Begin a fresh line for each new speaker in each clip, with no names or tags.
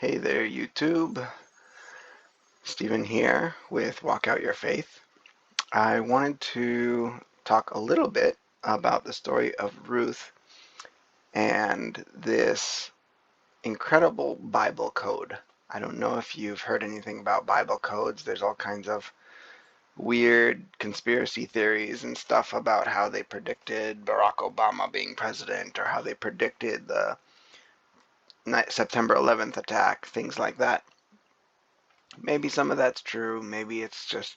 Hey there, YouTube. Stephen here with Walk Out Your Faith. I wanted to talk a little bit about the story of Ruth and this incredible Bible code. I don't know if you've heard anything about Bible codes. There's all kinds of weird conspiracy theories and stuff about how they predicted Barack Obama being president or how they predicted the September 11th attack, things like that. Maybe some of that's true. Maybe it's just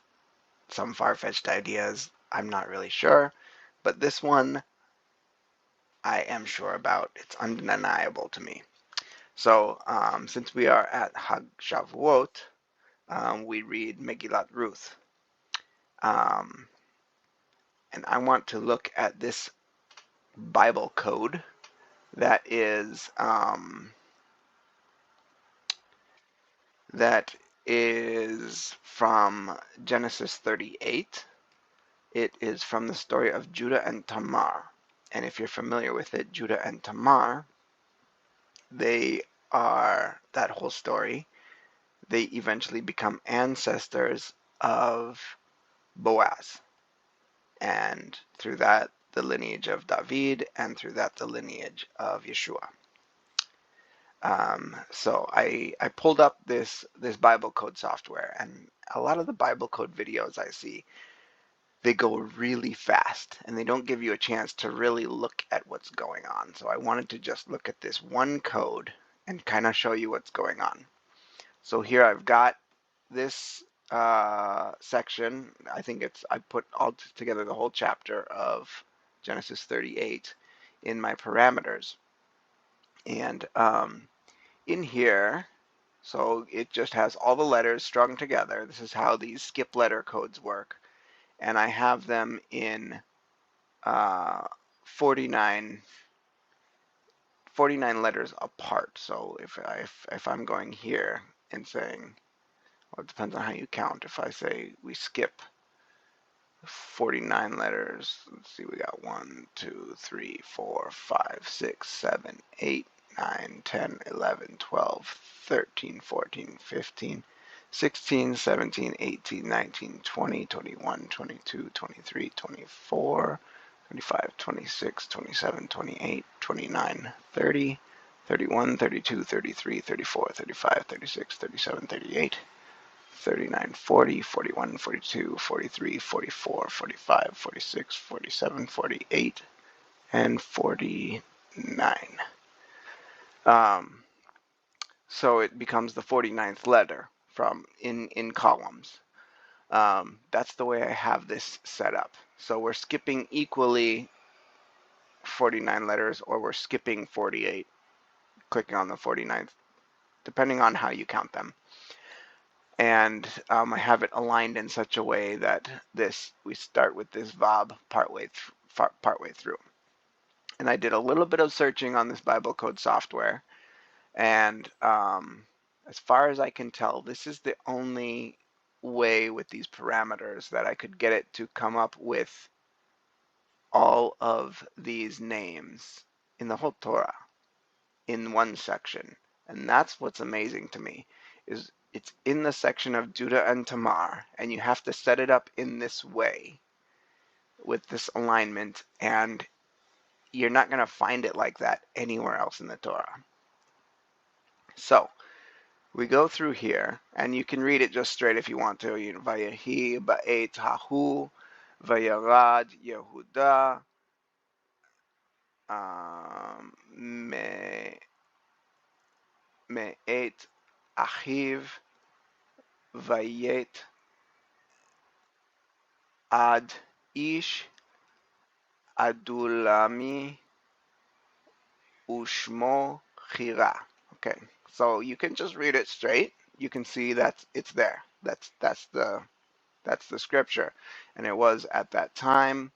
some far-fetched ideas. I'm not really sure. But this one I am sure about. It's undeniable to me. So since we are at Hag Shavuot, we read Megillat Ruth. And I want to look at this Bible code that is from Genesis 38. It is from the story of Judah and Tamar. And if you're familiar with it, Judah and Tamar, they are, that whole story, they eventually become ancestors of Boaz. And through that, the lineage of David, and through that, the lineage of Yeshua. So I pulled up this Bible code software, and a lot of the Bible code videos I see, they go really fast and they don't give you a chance to really look at what's going on. So I wanted to just look at this one code and kind of show you what's going on. So here I've got this section. I put all together the whole chapter of Genesis 38 in my parameters. And in here, so it just has all the letters strung together. This is how these skip letter codes work. And I have them in 49 letters apart. So if I'm going here and saying, well, it depends on how you count. If I say we skip 49 letters, let's see, we got 1, 2, 3, 4, 5, 6, 7, 8, 9, 10, 11, 12, 13, 14, 15, 16, 17, 18, 19, 20, 21, 22, 23, 24, 25, 26, 27, 28, 29, 30, 31, 32, 33, 34, 35, 36, 37, 38, 39, 40, 41, 42, 43, 44, 45, 46, 47, 48, and 49. So it becomes the 49th letter from in columns. That's the way I have this set up. So we're skipping equally 49 letters, or we're skipping 48, clicking on the 49th, depending on how you count them. And I have it aligned in such a way that we start with this Vav partway through. And I did a little bit of searching on this Bible code software, and as far as I can tell, this is the only way with these parameters that I could get it to come up with all of these names in the whole Torah in one section. And that's what's amazing to me, is it's in the section of Judah and Tamar, and you have to set it up in this way with this alignment, and you're not going to find it like that anywhere else in the Torah. So we go through here, and you can read it just straight if you want to. Vayehi ba'et hahu, vayarad Yehuda, me'et achiv, vayet ad ish adulami ushmo chira. Okay, so you can just read it straight. You can see that it's there. That's the scripture. And it was at that time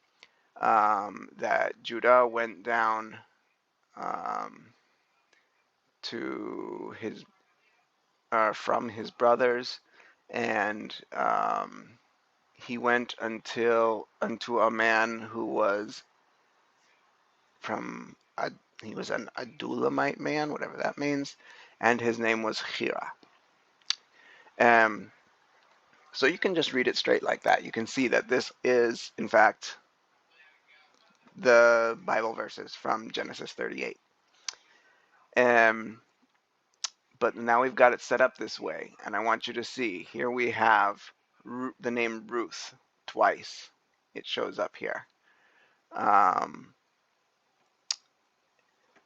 that Judah went down to his from his brothers, and he went unto a man who was he was an Adulamite man, whatever that means, and his name was Hira. Um, so you can just read it straight like that. You can see that this is, in fact, the Bible verses from Genesis 38. But now we've got it set up this way, and I want you to see, here we have the name Ruth twice. It shows up here.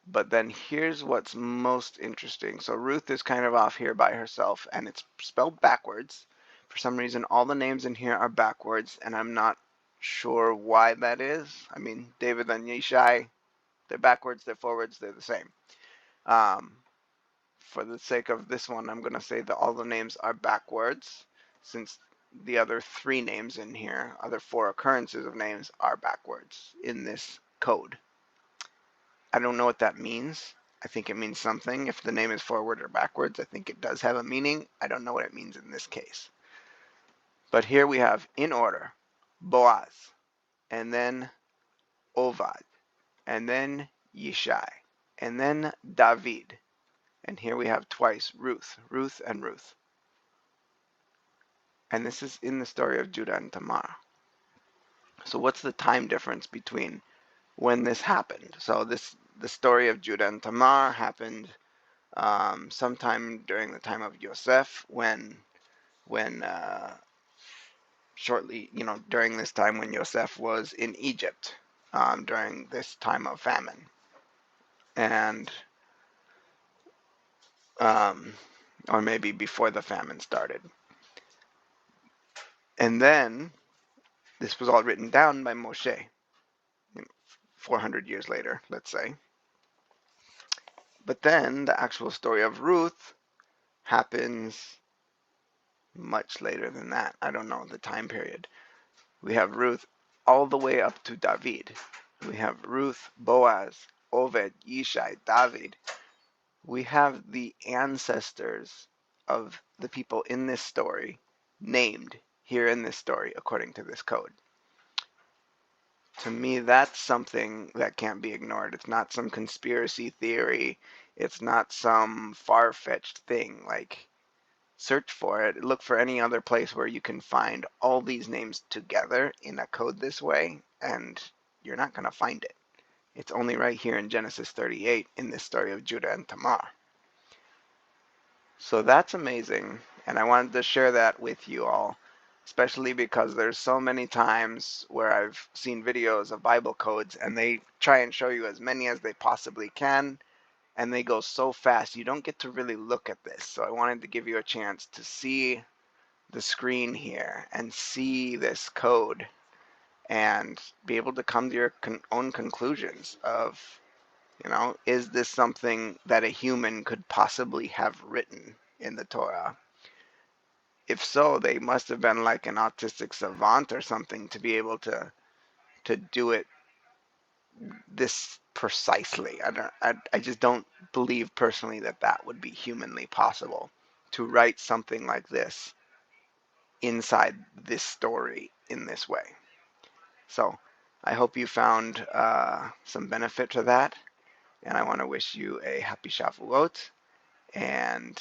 But then here's what's most interesting. So Ruth is kind of off here by herself, and it's spelled backwards. For some reason, all the names in here are backwards, and I'm not sure why that is. I mean, David and Yishai, they're backwards, they're forwards, they're the same. For the sake of this one, I'm going to say that all the names are backwards, since the other 3 names in here, other 4 occurrences of names, are backwards in this code. I don't know what that means. I think it means something. If the name is forward or backwards, I think it does have a meaning. I don't know what it means in this case. But here we have, in order, Boaz, and then Oved, and then Yishai, and then David. And here we have twice Ruth, Ruth and Ruth. And this is in the story of Judah and Tamar. So what's the time difference between when this happened? So the story of Judah and Tamar happened sometime during the time of Yosef, when shortly, during this time when Yosef was in Egypt, during this time of famine, and or maybe before the famine started. And then this was all written down by Moshe, 400 years later, let's say. But then the actual story of Ruth happens much later than that. I don't know the time period. We have Ruth all the way up to David. We have Ruth, Boaz, Oved, Yishai, David. We have the ancestors of the people in this story named here in this story according to this code. To me, that's something that can't be ignored. It's not some conspiracy theory. It's not some far-fetched thing. Like, search for it. Look for any other place where you can find all these names together in a code this way, and you're not going to find it. It's only right here in Genesis 38 in this story of Judah and Tamar. So that's amazing, and I wanted to share that with you all, especially because there's so many times where I've seen videos of Bible codes and they try and show you as many as they possibly can, and they go so fast you don't get to really look at this. So I wanted to give you a chance to see the screen here and see this code and be able to come to your own conclusions of, is this something that a human could possibly have written in the Torah? If so, they must have been like an autistic savant or something to be able to do it this precisely. I just don't believe personally that that would be humanly possible to write something like this inside this story in this way. So I hope you found some benefit to that, and I want to wish you a happy Shavuot. And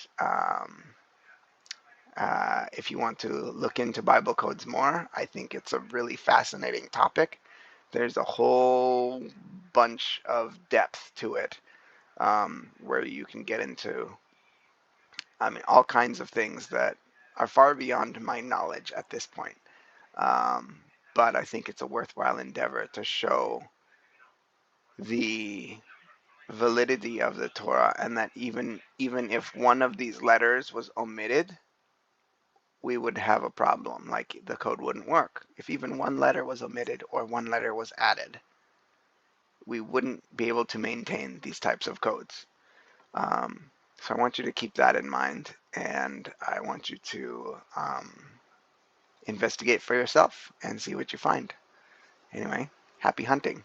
if you want to look into Bible codes more, I think it's a really fascinating topic. There's a whole bunch of depth to it, where you can get into, all kinds of things that are far beyond my knowledge at this point. But I think it's a worthwhile endeavor to show the validity of the Torah, and that even if one of these letters was omitted, we would have a problem. Like, the code wouldn't work. If even one letter was omitted or one letter was added, we wouldn't be able to maintain these types of codes. So I want you to keep that in mind, and I want you to investigate for yourself and see what you find. Anyway, happy hunting.